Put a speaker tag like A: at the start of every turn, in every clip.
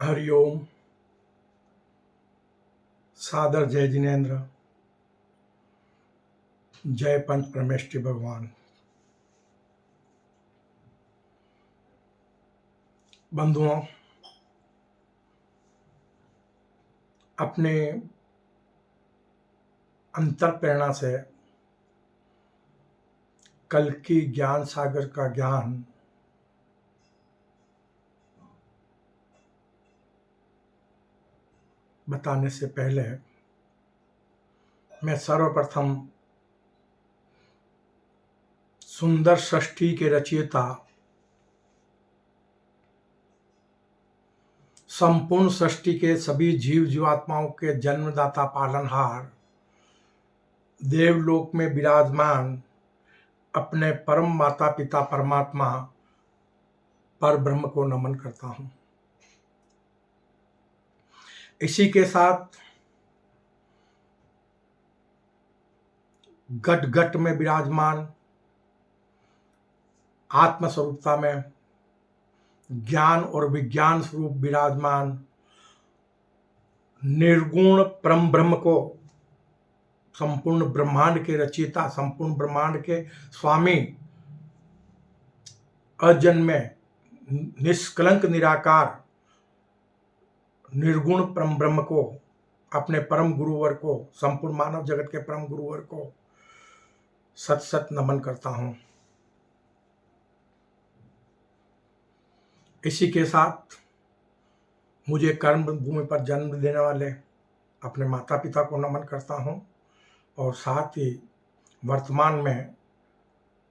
A: हरिओम। सादर जय जिनेन्द्र। जय पंच परमेष्टि भगवान। बंधुओं, अपने अंतर प्रेरणा से कल की ज्ञान सागर का ज्ञान बताने से पहले मैं सर्वप्रथम सुंदर सृष्टि के रचयिता, संपूर्ण सृष्टि के सभी जीव जीवात्माओं के जन्मदाता पालनहार, देवलोक में विराजमान अपने परम माता पिता परमात्मा पर ब्रह्म को नमन करता हूं। इसी के साथ घट घट में विराजमान आत्म स्वरूपता में ज्ञान और विज्ञान स्वरूप विराजमान निर्गुण परम ब्रह्म को, संपूर्ण ब्रह्मांड के रचयिता, संपूर्ण ब्रह्मांड के स्वामी, अजन्मे निष्कलंक निराकार निर्गुण परम ब्रह्म को, अपने परम गुरुवर को, संपूर्ण मानव जगत के परम गुरुवर को सत सत नमन करता हूं। इसी के साथ मुझे कर्म भूमि पर जन्म देने वाले अपने माता पिता को नमन करता हूं और साथ ही वर्तमान में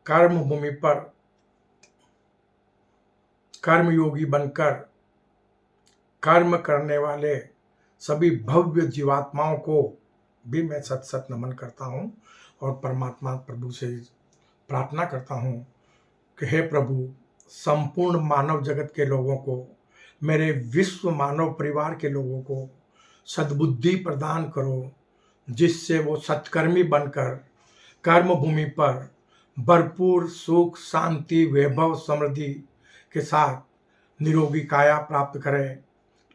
A: कर्म भूमि पर कर्मयोगी बनकर कर्म करने वाले सभी भव्य जीवात्माओं को भी मैं सत सत नमन करता हूं और परमात्मा प्रभु से प्रार्थना करता हूं कि हे प्रभु, संपूर्ण मानव जगत के लोगों को, मेरे विश्व मानव परिवार के लोगों को सद्बुद्धि प्रदान करो, जिससे वो सत्कर्मी बनकर कर्म भूमि पर भरपूर सुख, शांति, वैभव, समृद्धि के साथ निरोगी काया प्राप्त करें,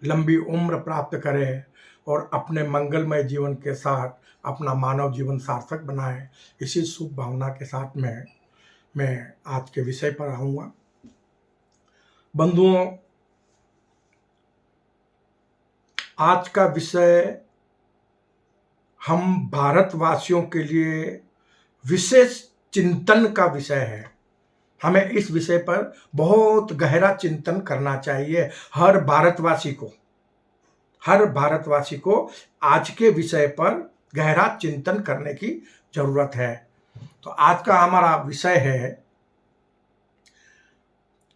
A: लंबी उम्र प्राप्त करें और अपने मंगलमय जीवन के साथ अपना मानव जीवन सार्थक बनाएं। इसी शुभ भावना के साथ मैं आज के विषय पर आऊँगा। बंधुओं, आज का विषय हम भारतवासियों के लिए विशेष चिंतन का विषय है। हमें इस विषय पर बहुत गहरा चिंतन करना चाहिए। हर भारतवासी को आज के विषय पर गहरा चिंतन करने की जरूरत है। तो आज का हमारा विषय है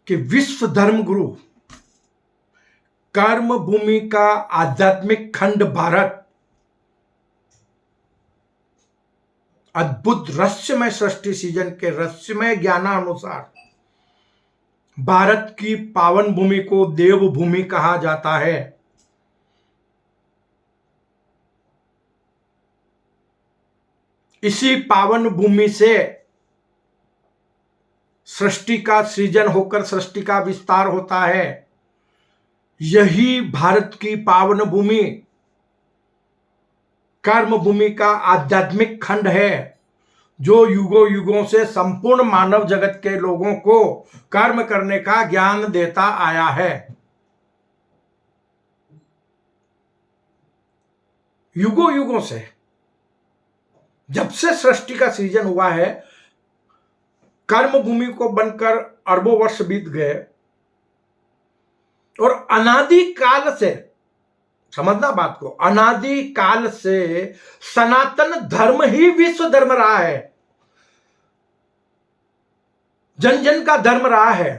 A: कि विश्व धर्म गुरु, कर्म भूमि का आध्यात्मिक खंड भारत, अद्भुत रहस्यमय सृष्टि सीजन के रहस्यमय ज्ञानानुसार भारत की पावन भूमि को देव भूमि कहा जाता है। इसी पावन भूमि से सृष्टि का सृजन होकर सृष्टि का विस्तार होता है। यही भारत की पावन भूमि कर्म भूमि का आध्यात्मिक खंड है, जो युगों युगों से संपूर्ण मानव जगत के लोगों को कर्म करने का ज्ञान देता आया है। युगों युगों से, जब से सृष्टि का सृजन हुआ है, कर्म भूमि को बनकर अरबों वर्ष बीत गए और अनादि काल से, समझना बात को, अनादि काल से सनातन धर्म ही विश्व धर्म रहा है, जन जन का धर्म रहा है।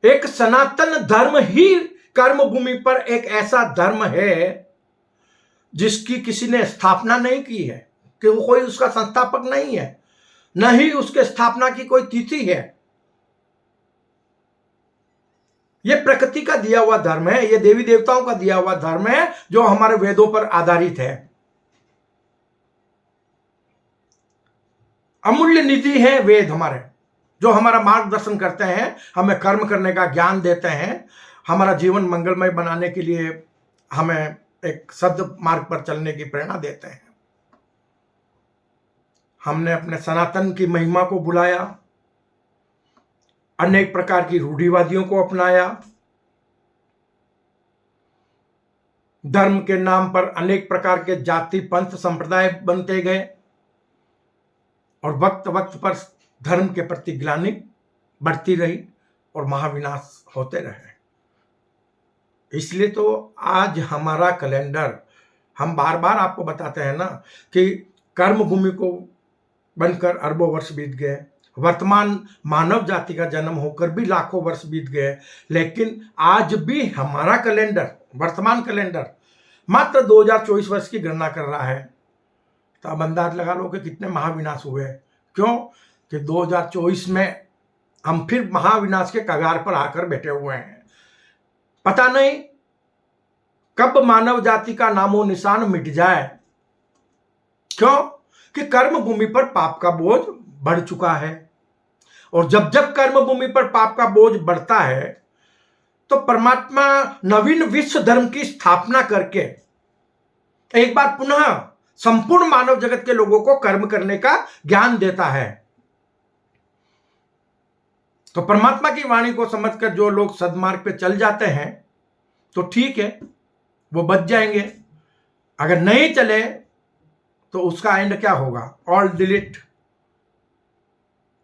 A: एक सनातन धर्म ही कर्म भूमि पर एक ऐसा धर्म है जिसकी किसी ने स्थापना नहीं की है, कि वो कोई उसका संस्थापक नहीं है, न ही उसके स्थापना की कोई तिथि है। यह प्रकृति का दिया हुआ धर्म है, यह देवी देवताओं का दिया हुआ धर्म है, जो हमारे वेदों पर आधारित है। अमूल्य निधि है वेद हमारे, जो हमारा मार्गदर्शन करते हैं, हमें कर्म करने का ज्ञान देते हैं, हमारा जीवन मंगलमय बनाने के लिए हमें एक सद मार्ग पर चलने की प्रेरणा देते हैं। हमने अपने सनातन की महिमा को बुलाया, अनेक प्रकार की रूढ़िवादियों को अपनाया, धर्म के नाम पर अनेक प्रकार के जाति पंथ संप्रदाय बनते गए और वक्त वक्त पर धर्म के प्रति ग्लानि बढ़ती रही और महाविनाश होते रहे। इसलिए तो आज हमारा कैलेंडर, हम बार बार आपको बताते हैं ना कि कर्म भूमि को बनकर अरबों वर्ष बीत गए, वर्तमान मानव जाति का जन्म होकर भी लाखों वर्ष बीत गए, लेकिन आज भी हमारा कैलेंडर, वर्तमान कैलेंडर मात्र 2024 वर्ष की गणना कर रहा है। तो अब अंदाज लगा लो कि कितने महाविनाश हुए। क्यों कि 2024 में हम फिर महाविनाश के कगार पर आकर बैठे हुए हैं। पता नहीं कब मानव जाति का नामो निशान मिट जाए। क्यों कि कर्म भूमि पर पाप का बोझ बढ़ चुका है, और जब जब कर्म भूमि पर पाप का बोझ बढ़ता है तो परमात्मा नवीन विश्व धर्म की स्थापना करके एक बार पुनः संपूर्ण मानव जगत के लोगों को कर्म करने का ज्ञान देता है। तो परमात्मा की वाणी को समझकर जो लोग सद्मार्ग पे चल जाते हैं तो ठीक है, वो बच जाएंगे। अगर नहीं चले तो उसका एंड क्या होगा? ऑल डिलीट,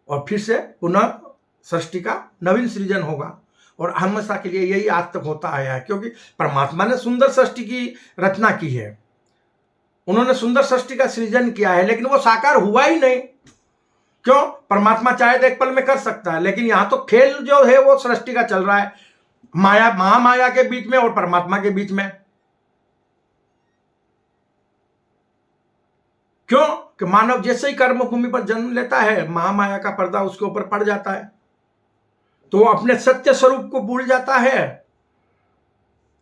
A: और फिर से पुनः सृष्टि का नवीन सृजन होगा। और हमेशा के लिए यही आज तक होता आया है, क्योंकि परमात्मा ने सुंदर सृष्टि की रचना की है, उन्होंने सुंदर सृष्टि का सृजन किया है, लेकिन वो साकार हुआ ही नहीं। क्यों? परमात्मा चाहे तो एक पल में कर सकता है, लेकिन यहां तो खेल जो है वो सृष्टि का चल रहा है, माया महामाया के बीच में और परमात्मा के बीच में। क्यों कि मानव जैसे ही कर्म भूमि पर जन्म लेता है, महामाया का पर्दा उसके ऊपर पड़ जाता है, तो वो अपने सत्य स्वरूप को भूल जाता है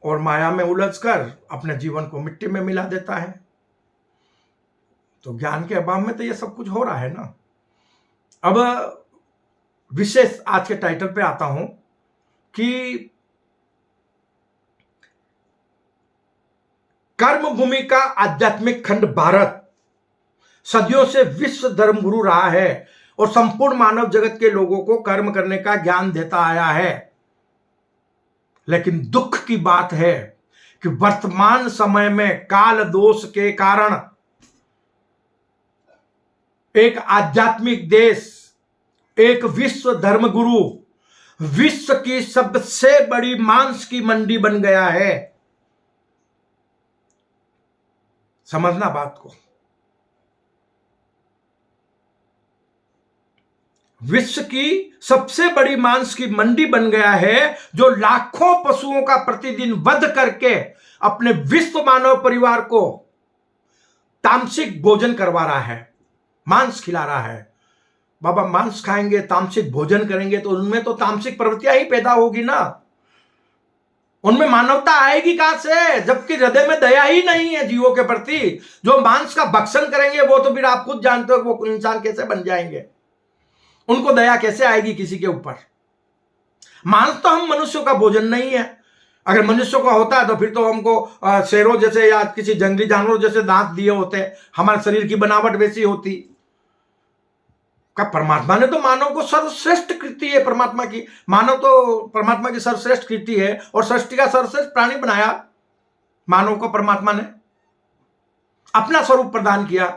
A: और माया में उलझकर अपने जीवन को मिट्टी में मिला देता है। तो ज्ञान के अभाव में तो ये सब कुछ हो रहा है ना। अब विशेष आज के टाइटल पे आता हूं कि कर्म भूमि का आध्यात्मिक खंड भारत सदियों से विश्व धर्म गुरु रहा है और संपूर्ण मानव जगत के लोगों को कर्म करने का ज्ञान देता आया है। लेकिन दुख की बात है कि वर्तमान समय में काल दोष के कारण एक आध्यात्मिक देश, एक विश्व धर्म गुरु विश्व की सबसे बड़ी मांस की मंडी बन गया है। समझना बात को। विश्व की सबसे बड़ी मांस की मंडी बन गया है, जो लाखों पशुओं का प्रतिदिन वध करके अपने विश्व मानव परिवार को तामसिक भोजन करवा रहा है, मांस खिला रहा है। बाबा मांस खाएंगे, तामसिक भोजन करेंगे तो उनमें तो तामसिक प्रवृत्तियां ही पैदा होगी ना, उनमें मानवता आएगी कहां से, जबकि हृदय में दया ही नहीं है जीवों के प्रति। जो मांस का भक्षण करेंगे वो तो फिर आप खुद जानते हो वो इंसान कैसे बन जाएंगे, उनको दया कैसे आएगी किसी के ऊपर। मांस तो हम मनुष्यों का भोजन नहीं है। अगर मनुष्यों का होता है तो फिर तो हमको शेरों जैसे या किसी जंगली जानवरों जैसे दांत दिए होते, हमारे शरीर की बनावट वैसी होती। का परमात्मा ने तो मानव को सर्वश्रेष्ठ कृति है, परमात्मा की, मानव तो परमात्मा की सर्वश्रेष्ठ कृति है और सृष्टि का सर्वश्रेष्ठ प्राणी बनाया मानव को। परमात्मा ने अपना स्वरूप प्रदान किया,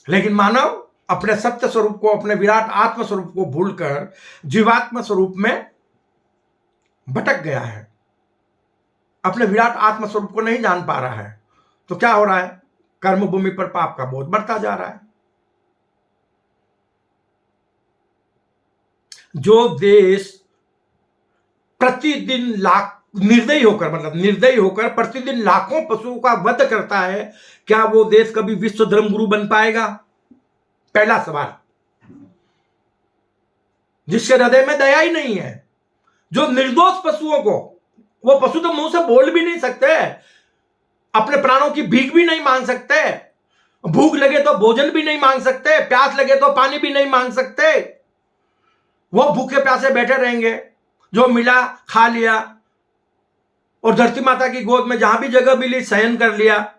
A: लेकिन मानव अपने सत्य स्वरूप को, अपने विराट आत्म स्वरूप को भूलकर जीवात्म स्वरूप में भटक गया है, अपने विराट आत्म स्वरूप को नहीं जान पा रहा है। तो क्या हो रहा है? कर्म भूमि पर पाप का बोझ बढ़ता जा रहा है। जो देश प्रतिदिन निर्दयी होकर प्रतिदिन लाखों पशुओं का वध करता है, क्या वो देश कभी विश्व धर्म गुरु बन पाएगा? पहला सवाल। जिसके हृदय में दया ही नहीं है, जो निर्दोष पशुओं को, वो पशु तो मुंह से बोल भी नहीं सकते, अपने प्राणों की भीख भी नहीं मांग सकते, भूख लगे तो भोजन भी नहीं मांग सकते, प्यास लगे तो पानी भी नहीं मांग सकते। वो भूखे प्यासे बैठे रहेंगे, जो मिला खा लिया, और धरती माता की गोद में जहां भी जगह मिली शयन कर लिया।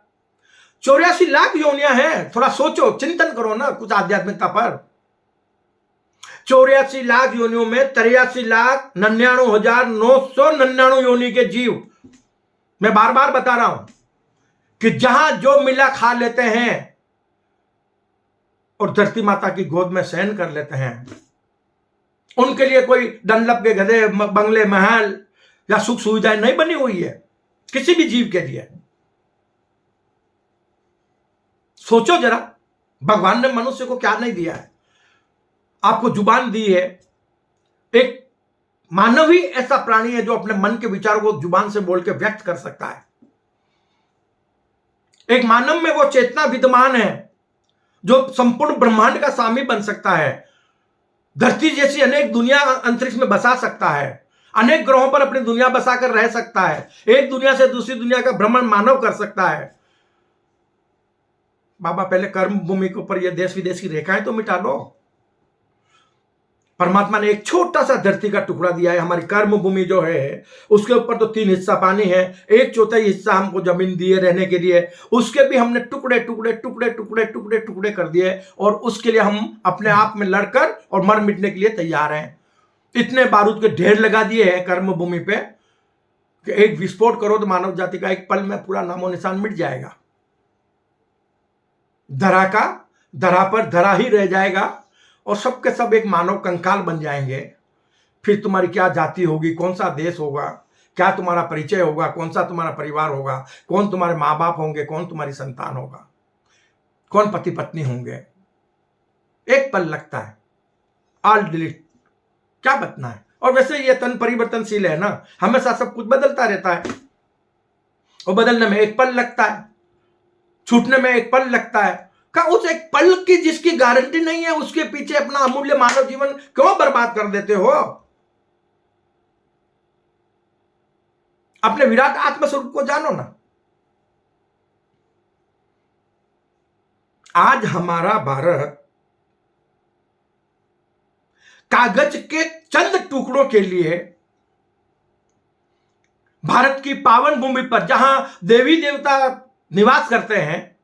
A: 84 लाख योनियां हैं। थोड़ा सोचो, चिंतन करो ना कुछ आध्यात्मिकता पर। 84 लाख योनियों में 83,99,999 योनि के जीव। मैं बार बार बता रहा हूं कि जहां जो मिला खा लेते हैं और धरती माता की गोद में शयन कर लेते हैं। उनके लिए कोई डनलप के गधे, बंगले, महल या सुख सुविधाएं नहीं बनी हुई है किसी भी जीव के लिए। सोचो जरा, भगवान ने मनुष्य को क्या नहीं दिया है। आपको जुबान दी है। एक मानव ही ऐसा प्राणी है जो अपने मन के विचारों को जुबान से बोल के व्यक्त कर सकता है। एक मानव में वो चेतना विद्यमान है जो संपूर्ण ब्रह्मांड का स्वामी बन सकता है। धरती जैसी अनेक दुनिया अंतरिक्ष में बसा सकता है। अनेक ग्रहों पर अपनी दुनिया बसाकर रह सकता है। एक दुनिया से दूसरी दुनिया का भ्रमण मानव कर सकता है। बाबा पहले कर्म भूमि के ऊपर ये देश विदेश की रेखाएं तो मिटा लो। परमात्मा ने एक छोटा सा धरती का टुकड़ा दिया है। हमारी कर्म भूमि जो है उसके ऊपर तो 3 हिस्सा पानी है, 1/4 हिस्सा हमको जमीन दिए रहने के लिए। उसके भी हमने टुकड़े टुकड़े टुकड़े टुकड़े टुकड़े टुकड़े कर दिए, और उसके लिए हम अपने आप में लड़कर और मर मिटने के लिए तैयार हैं। इतने बारूद के ढेर लगा दिए हैं कर्म भूमि पे कि एक विस्फोट करो तो मानव जाति का एक पल में पूरा नामो निशान मिट जाएगा। धरा पर धरा ही रह जाएगा, और सबके सब एक मानव कंकाल बन जाएंगे। फिर तुम्हारी क्या जाति होगी, कौन सा देश होगा, क्या तुम्हारा परिचय होगा, कौन सा तुम्हारा परिवार होगा, कौन तुम्हारे माँ बाप होंगे, कौन तुम्हारी संतान होगा, कौन पति पत्नी होंगे। एक पल लगता है, ऑल डिलीट, क्या बचना है। और वैसे ये तन परिवर्तनशील है ना, हमेशा सब कुछ बदलता रहता है, और बदलने में एक पल लगता है, छूटने में एक पल लगता है। का उस एक पल की जिसकी गारंटी नहीं है, उसके पीछे अपना अमूल्य मानव जीवन क्यों बर्बाद कर देते हो। अपने विराट आत्मस्वरूप को जानो ना। आज हमारा भारत कागज के चंद टुकड़ों के लिए भारत की पावन भूमि पर, जहां देवी देवता निवास करते हैं,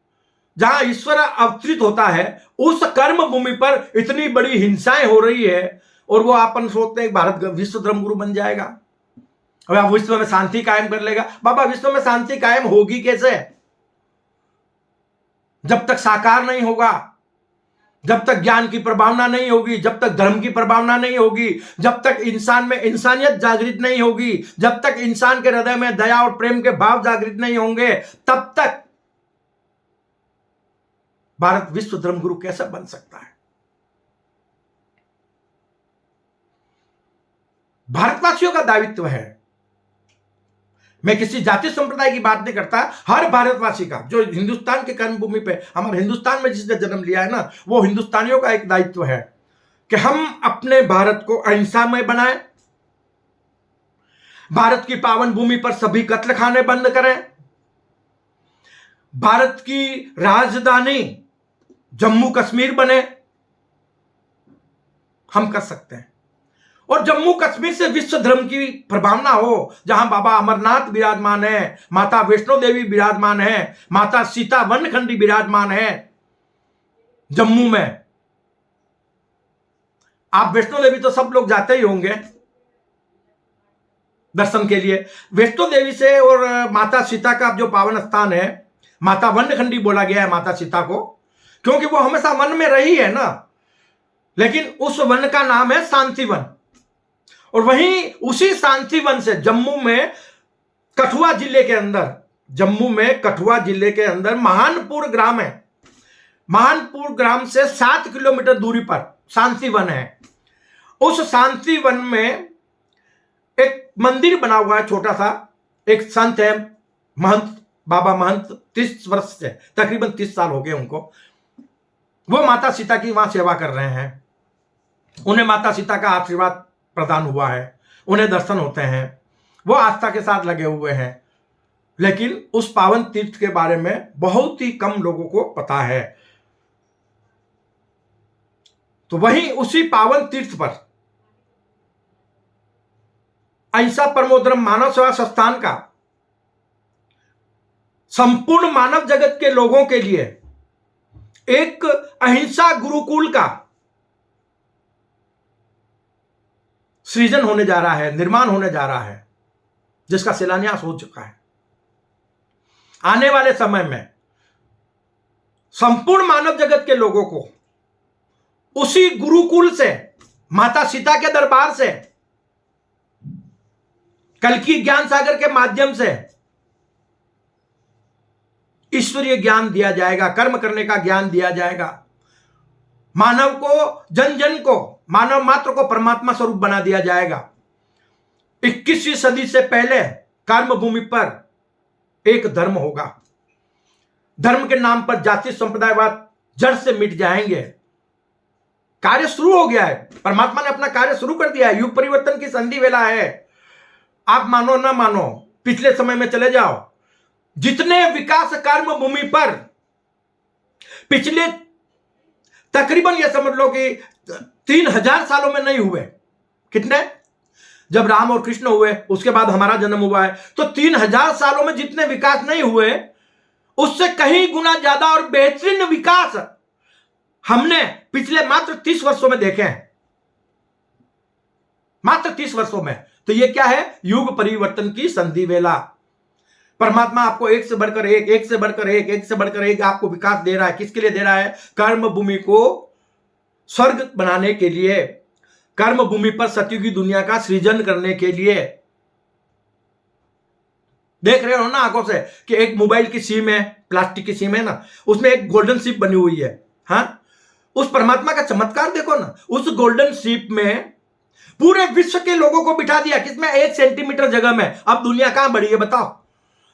A: जहां ईश्वर अवतरित होता है, उस कर्म भूमि पर इतनी बड़ी हिंसाएं हो रही है। और वो अपन सोचते हैं भारत विश्व धर्मगुरु बन जाएगा, अब विश्व में शांति कायम कर लेगा। बाबा विश्व में शांति कायम होगी कैसे? जब तक साकार नहीं होगा, जब तक ज्ञान की प्रभावना नहीं होगी, जब तक धर्म की प्रभावना नहीं होगी, जब तक इंसान में इंसानियत जागृत नहीं होगी, जब तक इंसान के हृदय में दया और प्रेम के भाव जागृत नहीं होंगे, तब तक भारत विश्व धर्मगुरु कैसे बन सकता है? भारतवासियों का दायित्व है। मैं किसी जाति संप्रदाय की बात नहीं करता, हर भारतवासी का, जो हिंदुस्तान के कर्म भूमि पे, हमारे हिंदुस्तान में जिसने जन्म लिया है ना, वो हिंदुस्तानियों का एक दायित्व है कि हम अपने भारत को अहिंसामय बनाएं, भारत की पावन भूमि पर सभी कत्ल खाने बंद करें, भारत की राजधानी जम्मू कश्मीर बने। हम कर सकते हैं, और जम्मू कश्मीर से विश्व धर्म की प्रभावना हो, जहां बाबा अमरनाथ विराजमान है, माता वैष्णो देवी विराजमान है, माता सीता वनखंडी विराजमान है जम्मू में। आप वैष्णो देवी तो सब लोग जाते ही होंगे दर्शन के लिए। वैष्णो देवी से और माता सीता का जो पावन स्थान है, माता वनखंडी बोला गया है माता सीता को, क्योंकि वो हमेशा वन में रही है ना। लेकिन उस वन का नाम है शांतिवन। और वहीं उसी शांतिवन से जम्मू में कठुआ जिले के अंदर, जम्मू में कठुआ जिले के अंदर महानपुर ग्राम है। महानपुर ग्राम से 7 किलोमीटर दूरी पर शांतिवन है। उस शांतिवन में एक मंदिर बना हुआ है छोटा सा। एक संत है, महंत, बाबा महंत, 30 वर्ष से, तकरीबन 30 साल हो गए उनको। वो माता सीता की वहां सेवा कर रहे हैं। उन्हें माता सीता का आशीर्वाद प्रदान हुआ है, उन्हें दर्शन होते हैं, वो आस्था के साथ लगे हुए हैं। लेकिन उस पावन तीर्थ के बारे में बहुत ही कम लोगों को पता है। तो वहीं उसी पावन तीर्थ पर अहिंसा परमो धर्म मानव सेवा संस्थान का संपूर्ण मानव जगत के लोगों के लिए एक अहिंसा गुरुकुल का सृजन होने जा रहा है, निर्माण होने जा रहा है, जिसका शिलान्यास हो चुका है। आने वाले समय में संपूर्ण मानव जगत के लोगों को उसी गुरुकुल से, माता सीता के दरबार से, कल्कि ज्ञान सागर के माध्यम से ईश्वरीय ज्ञान दिया जाएगा, कर्म करने का ज्ञान दिया जाएगा। मानव को, जन जन को, मानव मात्र को परमात्मा स्वरूप बना दिया जाएगा। 21वीं सदी से पहले कर्म भूमि पर एक धर्म होगा। धर्म के नाम पर जाति संप्रदायवाद जड़ से मिट जाएंगे। कार्य शुरू हो गया है, परमात्मा ने अपना कार्य शुरू कर दिया है। युग परिवर्तन की संधि वेला है। आप मानो ना मानो, पिछले समय में चले जाओ, जितने विकास कर्म भूमि पर पिछले तकरीबन यह समझ लो कि 3000 सालों में नहीं हुए। कितने? जब राम और कृष्ण हुए, उसके बाद हमारा जन्म हुआ है, तो 3000 सालों में जितने विकास नहीं हुए, उससे कहीं गुना ज्यादा और बेहतरीन विकास हमने पिछले मात्र 30 वर्षों में देखे हैं। मात्र 30 वर्षों में। तो ये क्या है? युग परिवर्तन की संधि वेला। परमात्मा आपको एक से बढ़कर एक, एक से बढ़कर एक, एक से बढ़कर एक आपको विकास दे रहा है। किसके लिए दे रहा है? कर्म भूमि को स्वर्ग बनाने के लिए, कर्म भूमि पर सतयुगी दुनिया का सृजन करने के लिए। देख रहे हो ना आंखों से कि एक मोबाइल की सिम है, प्लास्टिक की सिम है ना, उसमें एक गोल्डन शिप बनी हुई है। हाँ, उस परमात्मा का चमत्कार देखो ना। उस गोल्डन शिप में पूरे विश्व के लोगों को बिठा दिया। किसमें? 1 सेंटीमीटर जगह में। अब दुनिया कहां बढ़ी है बताओ?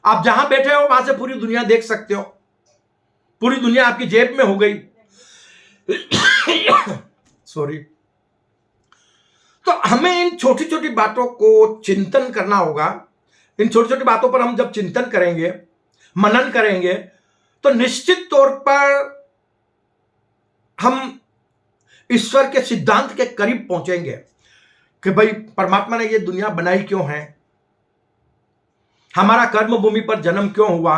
A: आप जहां बैठे हो वहां से पूरी दुनिया देख सकते हो। पूरी दुनिया आपकी जेब में हो गई। सॉरी। तो हमें इन छोटी छोटी बातों को चिंतन करना होगा। इन छोटी छोटी बातों पर हम जब चिंतन करेंगे, मनन करेंगे, तो निश्चित तौर पर हम ईश्वर के सिद्धांत के करीब पहुंचेंगे कि भाई परमात्मा ने ये दुनिया बनाई क्यों है, हमारा कर्म भूमि पर जन्म क्यों हुआ,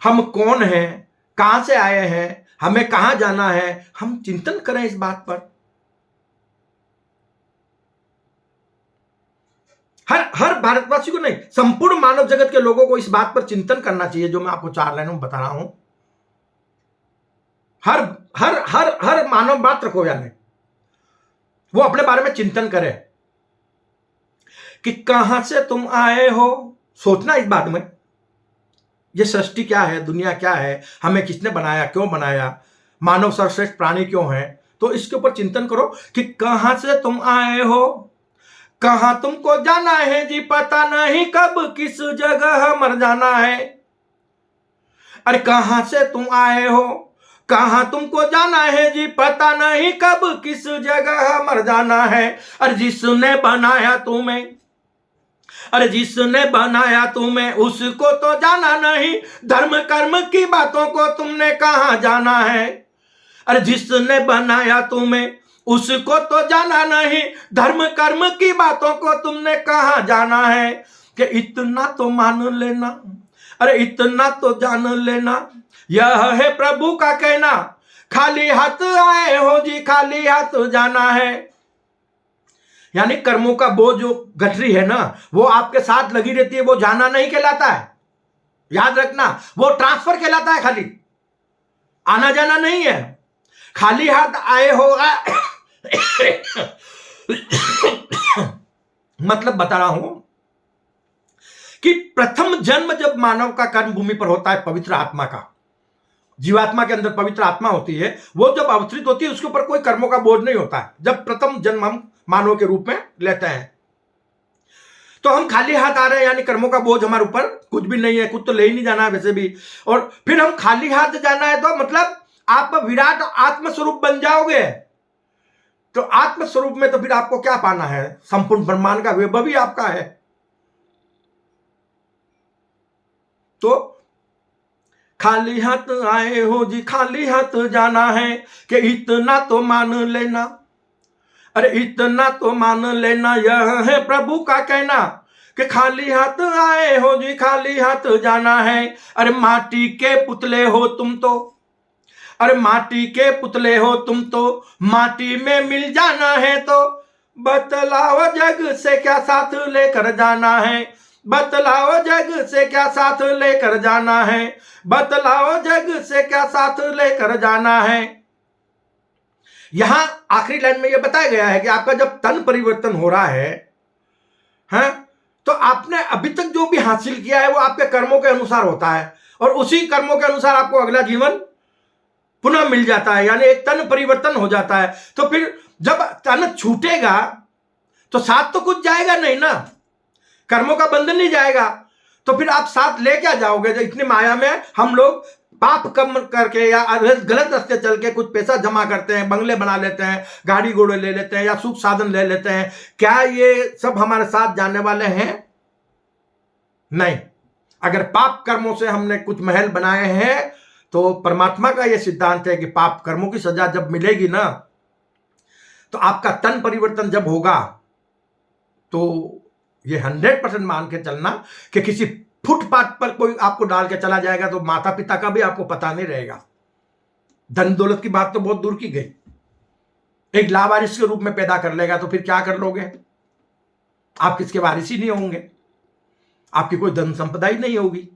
A: हम कौन हैं, कहां से आए हैं, हमें कहां जाना है। हम चिंतन करें इस बात पर। हर भारतवासी को नहीं, संपूर्ण मानव जगत के लोगों को इस बात पर चिंतन करना चाहिए जो मैं आपको 4 लाइनों में बता रहा हूं। हर हर हर हर मानव मात्र को, यानी वो अपने बारे में चिंतन करे कि कहां से तुम आए हो। सोचना इस बात में, ये सृष्टि क्या है, दुनिया क्या है, हमें किसने बनाया, क्यों बनाया, मानव सर्वश्रेष्ठ प्राणी क्यों है। तो इसके ऊपर चिंतन करो कि कहां से तुम आए हो, कहां तुमको जाना है जी, पता नहीं कब किस जगह मर जाना है। अरे कहां से तुम आए हो, कहां तुमको जाना है जी, पता नहीं कब किस जगह मर जाना है। अरे जिसने बनाया तुम्हें, अरे जिसने बनाया तुम्हें, उसको तो जाना नहीं, धर्म कर्म की बातों को तुमने कहां जाना है। अरे जिसने बनाया तुम्हें, उसको तो जाना नहीं, धर्म कर्म की बातों को तुमने कहां जाना है। कि इतना तो मान लेना, अरे इतना तो जान लेना, यह है प्रभु का कहना, खाली हाथ आए हो जी, खाली हाथ जाना है। यानी कर्मों का बोझ जो गठरी है ना, वो आपके साथ लगी रहती है, वो जाना नहीं कहलाता है। याद रखना, वो ट्रांसफर कहलाता है, खाली आना जाना नहीं है। खाली हाथ आए हो मतलब बता रहा हूं कि प्रथम जन्म जब मानव का कर्म भूमि पर होता है, पवित्र आत्मा का, जीवात्मा के अंदर पवित्र आत्मा होती है, वो जब अवतरित होती है उसके ऊपर कोई कर्मों का बोझ नहीं होता है। जब प्रथम जन्म हम मानव के रूप में लेते हैं तो हम खाली हाथ आ रहे हैं, यानी कर्मों का बोझ हमारे ऊपर कुछ भी नहीं है, कुछ तो ले ही नहीं जाना है वैसे भी। और फिर हम खाली हाथ जाना है तो मतलब आप विराट आत्मस्वरूप बन जाओगे। तो आत्मस्वरूप में तो फिर आपको क्या पाना है? संपूर्ण ब्रह्मांड का वैभव ही आपका है। तो खाली हाथ आए हो जी, खाली हाथ जाना है, कि इतना तो मान लेना, अरे इतना तो मान लेना, यह है प्रभु का कहना, कि खाली हाथ आए हो जी, खाली हाथ जाना है। अरे माटी के पुतले हो तुम तो, अरे माटी के पुतले हो तुम तो, माटी में मिल जाना है। तो बतलाओ जग से क्या साथ लेकर जाना है, बतलाओ जग से क्या साथ लेकर जाना है, बतलाओ जग से क्या साथ लेकर जाना है। यहां आखिरी लाइन में यह बताया गया है कि आपका जब तन परिवर्तन हो रहा है, तो आपने अभी तक जो भी हासिल किया है वो आपके कर्मों के अनुसार होता है, और उसी कर्मों के अनुसार आपको अगला जीवन पुनः मिल जाता है, यानी एक तन परिवर्तन हो जाता है। तो फिर जब तन छूटेगा तो साथ तो कुछ जाएगा नहीं ना, कर्मों का बंधन नहीं जाएगा, तो फिर आप साथ ले क्या जाओगे। जो इतनी माया में हम लोग पाप कम करके या गलत रास्ते चल के कुछ पैसा जमा करते हैं, बंगले बना लेते हैं, गाड़ी घोड़े ले लेते हैं, या सुख साधन ले लेते हैं, क्या ये सब हमारे साथ जाने वाले हैं? नहीं। अगर पाप कर्मों से हमने कुछ महल बनाए हैं, तो परमात्मा का यह सिद्धांत है कि पाप कर्मों की सजा जब मिलेगी ना, तो आपका तन परिवर्तन जब होगा, तो ये 100% मान के चलना कि किसी फुटपाथ पर कोई आपको डाल के चला जाएगा तो माता पिता का भी आपको पता नहीं रहेगा। धन दौलत की बात तो बहुत दूर की गई, एक लावारिस के रूप में पैदा कर लेगा तो फिर क्या कर लोगे? आप किसके वारिस ही नहीं होंगे, आपकी कोई धन संपदा ही नहीं होगी।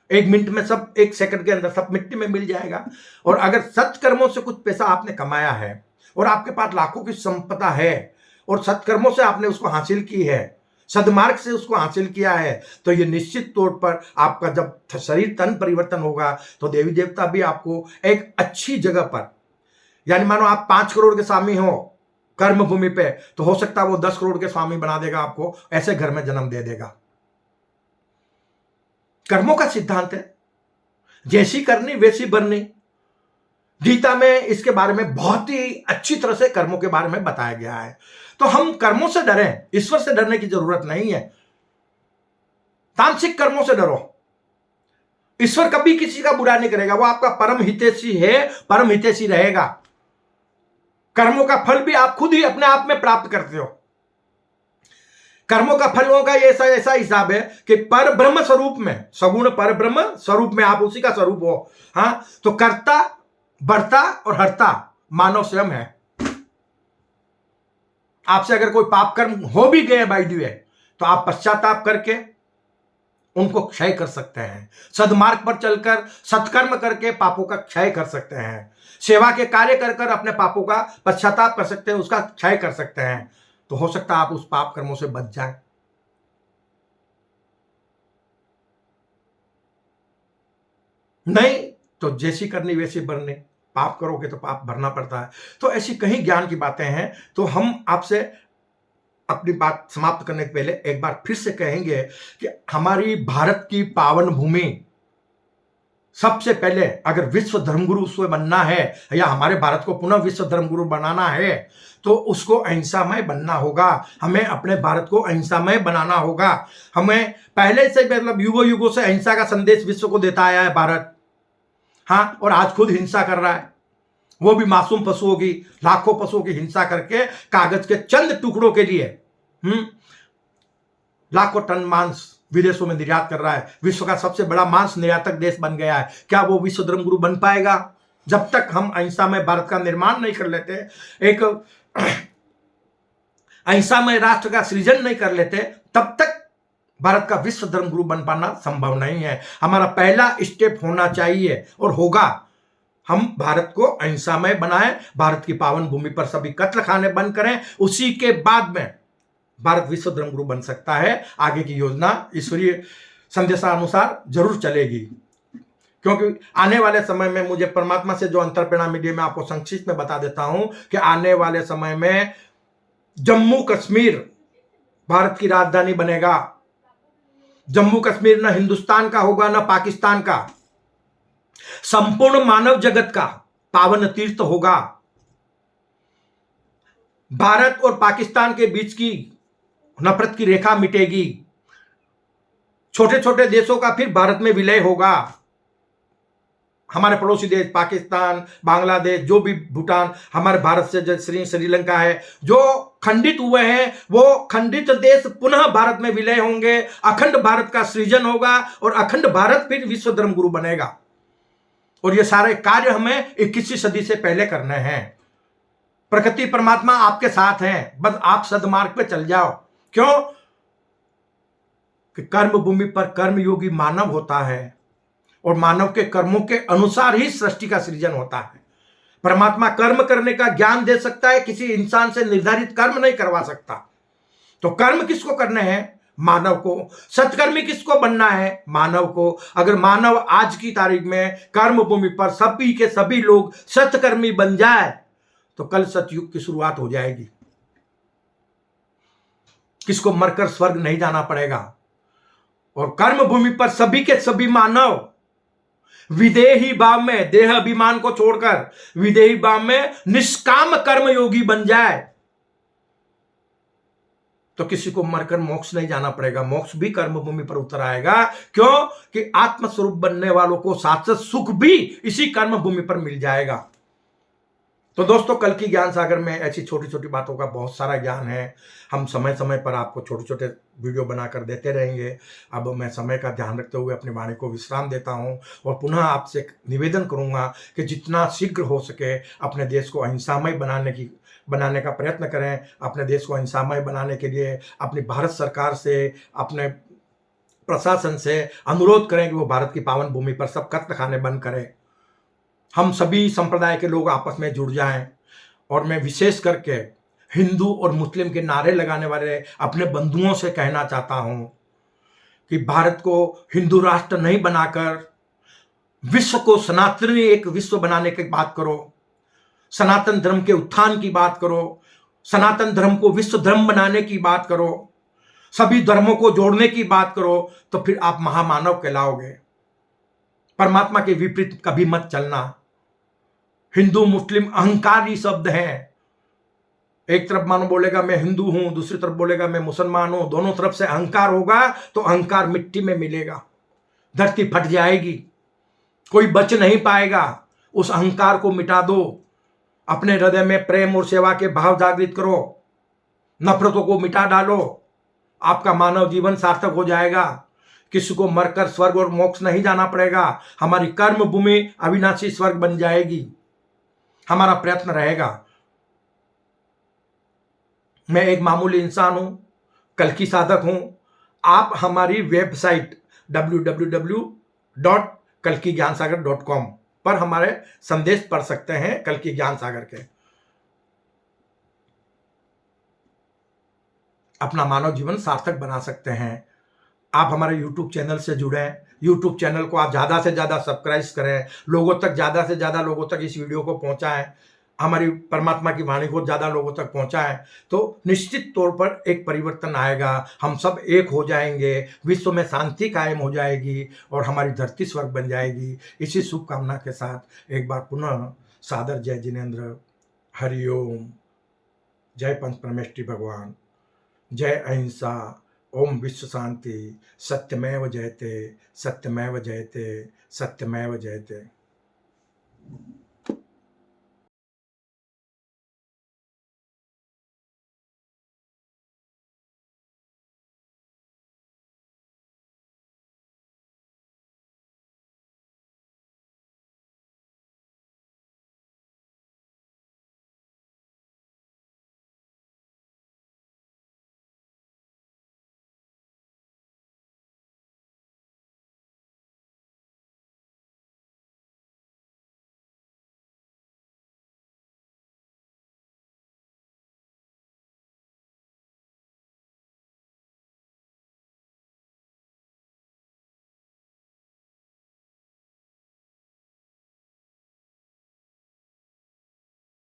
A: एक मिनट में सब, एक सेकंड के अंदर सब मिट्टी में मिल जाएगा। और अगर सत्कर्मों से कुछ पैसा आपने कमाया है और आपके पास लाखों की संपदा है और सत्कर्मों से आपने उसको हासिल की है, सदमार्ग से उसको हासिल किया है, तो ये निश्चित तौर पर आपका जब शरीर तन परिवर्तन होगा तो देवी देवता भी आपको एक अच्छी जगह पर, यानी मानो आप 5 करोड़ के स्वामी हो कर्म भूमि पे, तो हो सकता है वो 10 करोड़ के स्वामी बना देगा आपको, ऐसे घर में जन्म दे देगा। कर्मों का सिद्धांत है, जैसी करनी वैसी बननी। गीता में इसके बारे में बहुत ही अच्छी तरह से कर्मों के बारे में बताया गया है। तो हम कर्मों से डरें, ईश्वर से डरने की जरूरत नहीं है। तामसिक कर्मों से डरो, ईश्वर कभी किसी का बुरा नहीं करेगा, वो आपका परम हितैषी है, परम हितैषी रहेगा। कर्मों का फल भी आप खुद ही अपने आप में प्राप्त करते हो। कर्मों का फलों का ऐसा ऐसा हिसाब है कि पर ब्रह्म स्वरूप में, सगुण पर ब्रह्म स्वरूप में आप उसी का स्वरूप हो। हाँ, तो कर्ता, बढ़ता और हरता मानव स्वयं है। आपसे अगर कोई पाप कर्म हो भी गए बाय द वे, तो आप पश्चाताप करके उनको क्षय कर सकते हैं। सदमार्ग पर चलकर सत्कर्म करके पापों का क्षय कर सकते हैं। सेवा के कार्य कर कर अपने पापों का पश्चाताप कर सकते हैं, उसका क्षय कर सकते हैं। तो हो सकता है आप उस पाप कर्मों से बच जाएं। नहीं तो जैसी करनी वैसी भरनी, पाप करोगे तो पाप भरना पड़ता है। तो ऐसी कहीं ज्ञान की बातें हैं। तो हम आपसे अपनी बात समाप्त करने के पहले एक बार फिर से कहेंगे कि हमारी भारत की पावन भूमि, सबसे पहले अगर विश्व धर्मगुरु उसको बनना है या हमारे भारत को पुनः विश्व धर्मगुरु बनाना है, तो उसको अहिंसामय बनना होगा। हमें अपने भारत को अहिंसामय बनाना होगा। हमें पहले से, मतलब युगों युगों से अहिंसा का संदेश विश्व को देता आया है भारत। हाँ, और आज खुद हिंसा कर रहा है, वो भी मासूम पशुओं की, लाखों पशुओं की हिंसा करके कागज के चंद टुकड़ों के लिए लाखों टन मांस विदेशों में निर्यात कर रहा है। विश्व का सबसे बड़ा मांस निर्यातक देश बन गया है। क्या वो विश्व धर्मगुरु बन पाएगा? जब तक हम अहिंसा में भारत का निर्माण नहीं कर लेते, एक अहिंसा में राष्ट्र का सृजन नहीं कर लेते, तब तक भारत का विश्व धर्मगुरु बन पाना संभव नहीं है। हमारा पहला स्टेप होना चाहिए और होगा, हम भारत को अहिंसामय बनाएं, भारत की पावन भूमि पर सभी कत्ल खाने बंद करें। उसी के बाद में भारत विश्व धर्मगुरु बन सकता है। आगे की योजना ईश्वरीय संदेशानुसार जरूर चलेगी, क्योंकि आने वाले समय में मुझे परमात्मा से जो अंतर्प्रेरणा मिली, मैं आपको संक्षिप्त में बता देता हूं कि आने वाले समय में जम्मू कश्मीर भारत की राजधानी बनेगा। जम्मू कश्मीर न हिंदुस्तान का होगा न पाकिस्तान का, संपूर्ण मानव जगत का पावन तीर्थ होगा। भारत और पाकिस्तान के बीच की नफरत की रेखा मिटेगी। छोटे छोटे देशों का फिर भारत में विलय होगा। हमारे पड़ोसी देश पाकिस्तान, बांग्लादेश, जो भी भूटान हमारे भारत से जो श्रीलंका है, जो खंडित हुए हैं, वो खंडित देश पुनः भारत में विलय होंगे। अखंड भारत का सृजन होगा और अखंड भारत फिर विश्व धर्म गुरु बनेगा। और ये सारे कार्य हमें 21वीं सदी से पहले करने हैं। प्रकृति परमात्मा आपके साथ हैं, बस आप सदमार्ग पे चल जाओ। क्यों कि कर्म भूमि पर कर्मयोगी मानव होता है और मानव के कर्मों के अनुसार ही सृष्टि का सृजन होता है। परमात्मा कर्म करने का ज्ञान दे सकता है, किसी इंसान से निर्धारित कर्म नहीं करवा सकता। तो कर्म किसको करने हैं? मानव को। सत्कर्मी किसको बनना है? मानव को। अगर मानव आज की तारीख में कर्म भूमि पर सभी के सभी लोग सत्कर्मी बन जाए तो कल सतयुग की शुरुआत हो जाएगी। किसको मरकर स्वर्ग नहीं जाना पड़ेगा। और कर्म भूमि पर सभी के सभी मानव विदेही भाव में, देह अभिमान को छोड़कर विदेही भाव में निष्काम कर्म योगी बन जाए तो किसी को मरकर मोक्ष नहीं जाना पड़ेगा। मोक्ष भी कर्म भूमि पर उतर आएगा। क्यों कि आत्मस्वरूप बनने वालों को शाश्वत सुख भी इसी कर्म भूमि पर मिल जाएगा। तो दोस्तों, कल की ज्ञान सागर में ऐसी छोटी छोटी बातों का बहुत सारा ज्ञान है। हम समय समय पर आपको छोटे छोटे वीडियो बनाकर देते रहेंगे। अब मैं समय का ध्यान रखते हुए अपनी वाणी को विश्राम देता हूं और पुनः आपसे निवेदन करूंगा कि जितना शीघ्र हो सके अपने देश को अहिंसामय बनाने का प्रयत्न करें। अपने देश को अहिंसामय बनाने के लिए अपनी भारत सरकार से, अपने प्रशासन से अनुरोध करें कि वो भारत की पावन भूमि पर सब कत्ल खाने बंद करें। हम सभी संप्रदाय के लोग आपस में जुड़ जाएं। और मैं विशेष करके हिंदू और मुस्लिम के नारे लगाने वाले अपने बंधुओं से कहना चाहता हूं कि भारत को हिंदू राष्ट्र नहीं बनाकर विश्व को सनातनी एक विश्व बनाने की बात करो। सनातन धर्म के उत्थान की बात करो। सनातन धर्म को विश्व धर्म बनाने की बात करो। सभी धर्मों को जोड़ने की बात करो तो फिर आप महामानव कहलाओगे। परमात्मा के विपरीत कभी मत चलना। हिंदू मुस्लिम अहंकारी शब्द हैं। एक तरफ मानो बोलेगा मैं हिंदू हूं, दूसरी तरफ बोलेगा मैं मुसलमान हूं। दोनों तरफ से अहंकार होगा तो अहंकार मिट्टी में मिलेगा, धरती फट जाएगी, कोई बच नहीं पाएगा। उस अहंकार को मिटा दो। अपने हृदय में प्रेम और सेवा के भाव जागृत करो। नफरतों को मिटा डालो। आपका मानव जीवन सार्थक हो जाएगा। किसी को मरकर स्वर्ग और मोक्ष नहीं जाना पड़ेगा। हमारी कर्म भूमि अविनाशी स्वर्ग बन जाएगी। हमारा प्रयत्न रहेगा। मैं एक मामूली इंसान हूं, कल की साधक हूं। आप हमारी वेबसाइट www.kalkigyanasagar.com पर हमारे संदेश पढ़ सकते हैं कल की ज्ञान सागर के। अपना मानव जीवन सार्थक बना सकते हैं। आप हमारे YouTube चैनल से जुड़ें। YouTube चैनल को आप ज़्यादा से ज़्यादा सब्सक्राइब करें। लोगों तक, ज़्यादा से ज़्यादा लोगों तक इस वीडियो को पहुंचाएं। हमारी परमात्मा की वाणी को ज़्यादा लोगों तक पहुंचाएं तो निश्चित तौर पर एक परिवर्तन आएगा। हम सब एक हो जाएंगे, विश्व में शांति कायम हो जाएगी और हमारी धरती स्वर्ग बन जाएगी। इसी शुभकामना के साथ एक बार पुनः सादर जय जिनेन्द्र। हरिओम। जय पंच परमेष्टि भगवान। जय अहिंसा। ओम विश्व शांति। सत्यमेव जयते, सत्यमेव जयते, सत्यमेव जयते।